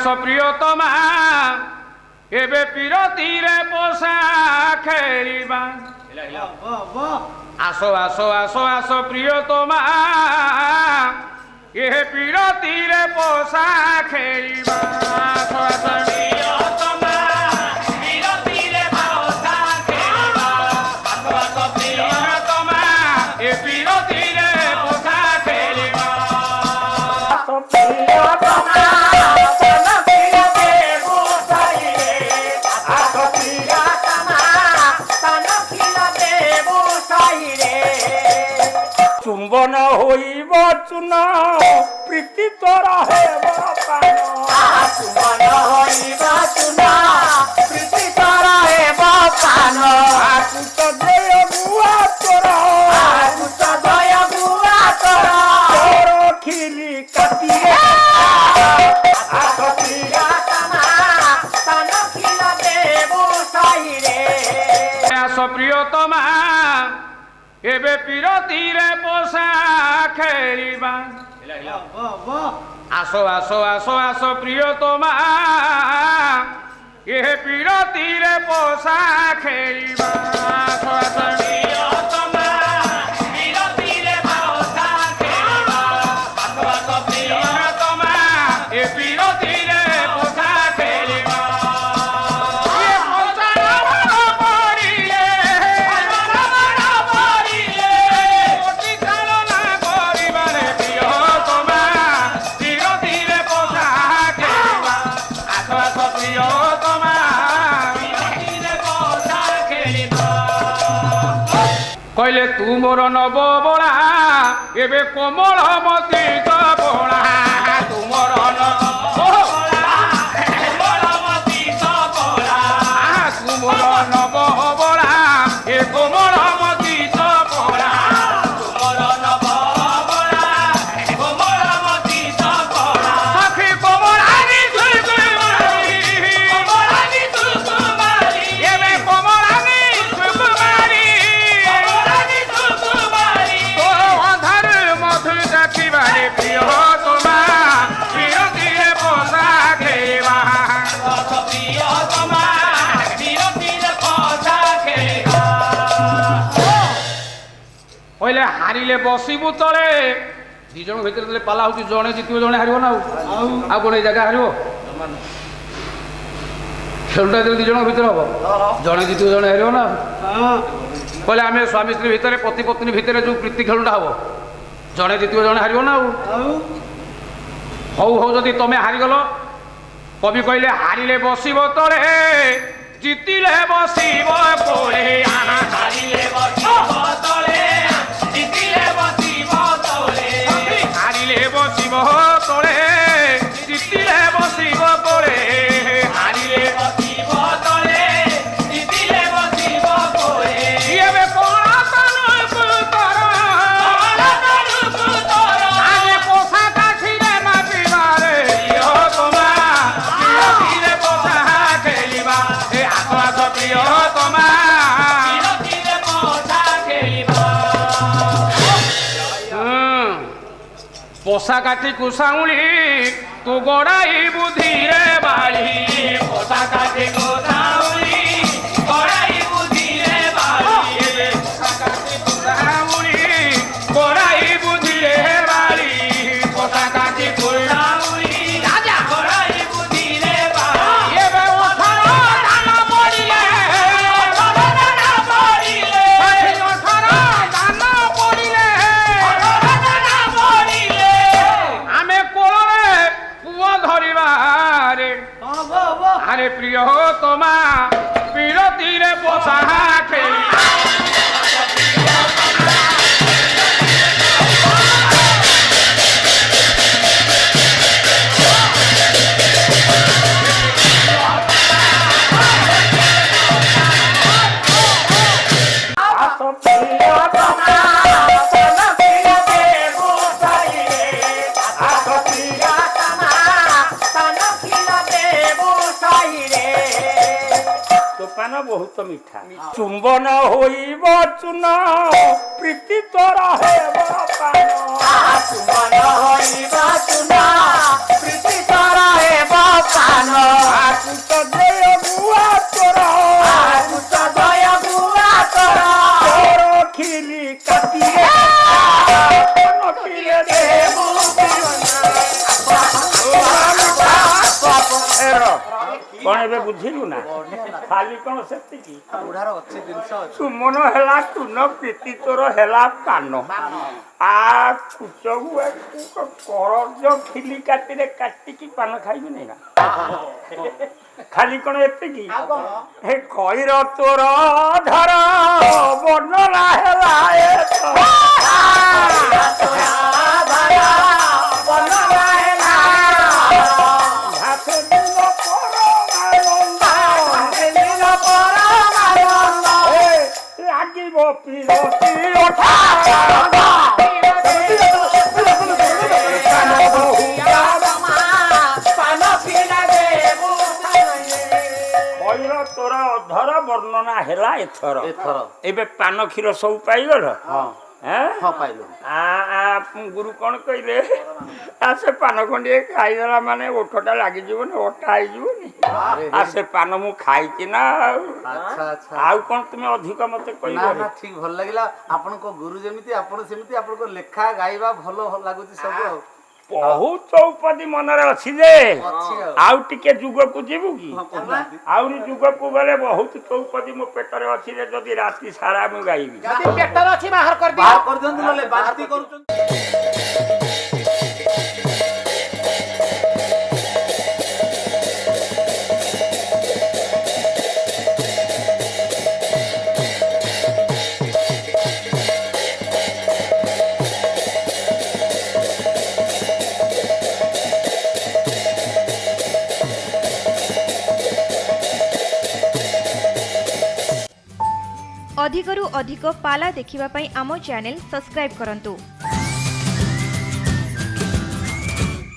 আস প্রিয়তমা এবে পিরতিরে পোষা খেলিবা আসো আসো আসো আসো প্রিয়তমা এ পিরতিরে পোষা খেলিবা আসো আসো প্রিয়তমা পিরতিরে পোষা খেলিবা আসো আসো প্রিয়তমা এ পিরতিরে পোষা খেলিবা আসো প্রিয়তমা চুম্বন হইব চুন প্রীতি তোরা হেব পান চুম্বন হইব চুন প্রীতি তোরা হেব পান আকুত দয় বুয়া তোর আকুত দয় বুয়া তোর তোর খিলি কাটিয়ে আস প্রিয়া তামা তান খিলা দেব সাইরে আস প্রিয়তমা এবে পিরতিরে পোষা খেলিবা আসো আসো আসো আসো প্রিয়তমা এ পিরতিরে পোষা খেলিবা আসো আসো প্রিয়তমা পিরতিরে পোষা খেলিবা আসো আসো প্রিয়তমা এ পিরতিরে পোষা খেলিবা কইলে তু মোর নব বড়া এবে কোমল মতি বড়া তু মোর তু মোর নব বড়া এ কোমল মতি বড়া তুমর নব বড়া কোমল মতি বড়া সখী কোমলানি তুই কুমারি কোমলানি তুই কুমারি এবে কোমলানি তুই কুমারি দেখিবারে প্রিয় তোমা বিরতিরে পোষা খেলিবা প্রিয় তোমা বিরতিরে পোষা খেলিবা কইলে হারিলে বসিবু তলে ଦି ଜଣ ଭିତରେ ଯେତେବେଳେ ପାଲା ହଉଛି ଜଣେ ଜିତିବ ଜଣେ ହାରିବ ନା ଆଉ କଣ ଏଇ ଜାଗା ହାରିବ ଖେଳଟା ଯେତେବେଳେ ଦି ଜଣଙ୍କ ଭିତରେ ହବ ଜଣେ ଜିତିବ ଜଣେ ହାରିବ ନା କହିଲେ ଆମେ ସ୍ୱାମୀ ସ୍ତ୍ରୀ ଭିତରେ ପତି ପତ୍ନୀ ଭିତରେ ଯୋଉ ପ୍ରୀତି ଖେଳଟା ହବ ଜଣେ ଜିତିବ ଜଣେ ହାରିବ ନା ହଉ ହଉ ଯଦି ତମେ ହାରିଗଲ କବି କହିଲେ ହାରିଲେ ବସିବ ତଳେ ଜିତିଲେ ବସିବ କୋଳେ ହାରିଲେ ବସିବ ତଳେ ଜିତିଲେ ବସିବ ତଳେ ହାରିଲେ ବସିବ ତଳେ ଜିତିଲେ ବସିବ କୋଳେ ହାରିଲେ ବସିବ ତଳେ ଜିତିଲେ ବସିବ କୋଳେ ଏବେ କଣ পোষা কাঠি কুসাউলি তু গড়াই বুদ্ধিরে বাড়ি পোষা কাঠি কুসাউলি গড়াই বুদ্ধিরে বাড়ি পোষা কাঠি কুসাউলি গড়াই বুদ্ধিরে বাড়ি পোষা কাঠি কুসাউলি রাজা গড়াই বুদ্ধিরে বাড়ি এবে ওঠার দান পড়িলে দান পড়িলে ওঠার দান পড়িলে আরে প্রিয় তোমা বিরতিরে পোষা খেলি পান বহুত মিঠা চুম্বন হইব চুন প্রীতি তোরা হেব পান চুম্বন হইব চুন প্রীতি তোরা হেব পান ଆକୁ ତ ଜୟ ଗୁଆ ତୋର ତୋର ଖିଲି କାଟିରେ ନଖିଲେ ଦେବୁ କଣ ଏବେ ବୁଝିଲୁ ନା ଖାଲି କଣ ସେତିକି ସୁମନ ହେଲା ଟୁନ ପ୍ରୀତି ତୋର ହେଲା କାନ କରଜ ଖିଲି କାଟିରେ କାଟିକି ପାନ ଖାଇବି ନା ଖାଲି କଣ ଏତିକି ହେ କଇର ତୋର ଧର ବର୍ଣ୍ଣନା ହେଲା ଲାଗିବ ପିରତି ତୋର ଅଧର ବର୍ଣ୍ଣନା ହେଲା ଏଥର ଏବେ ପାନ କ୍ଷୀର ସବୁ ପାଇଗଲ ଗୁରୁ କଣ କହିଲେ ସେ ପାନ ଖଣ୍ଡିଏ ଖାଇଦେଲା ମାନେ ଓଠଟା ଲାଗିଯିବନି ଅଟା ହେଇଯିବନି ସେ ପାନ ମୁଁ ଖାଇଛି ନା ଆଉ କଣ ତୁମେ ଅଧିକ ମତେ କହିବ ଠିକ ଭଲ ଲାଗିଲା ଆପଣଙ୍କ ଗୁରୁ ଯେମିତି ଆପଣ ସେମିତି ଆପଣଙ୍କ ଲେଖା ଗାଇବା ଭଲ ଲାଗୁଛି ସବୁ ବହୁତ ଚୌପଦୀ ମନରେ ଅଛି ଯେ ଆଉ ଟିକେ ଯୁଗକୁ ଯିବୁ କି ଆହୁରି ଯୁଗକୁ ଗଲେ ବହୁତ ଚୌପଦୀ ମୋ ପେଟରେ ଅଛି ଯେ ଯଦି ରାତି ସାରା ମୁଁ ଗାଇବି ପେଟରେ ଅଛି ବାହାର କରିଦିଅନ୍ତୁ ନହେଲେ ବାନ୍ତି କରୁଛନ୍ତି अधिकरू अधिक पाला देखिबा पई आमो चैनल सब्सक्राइब करंतु।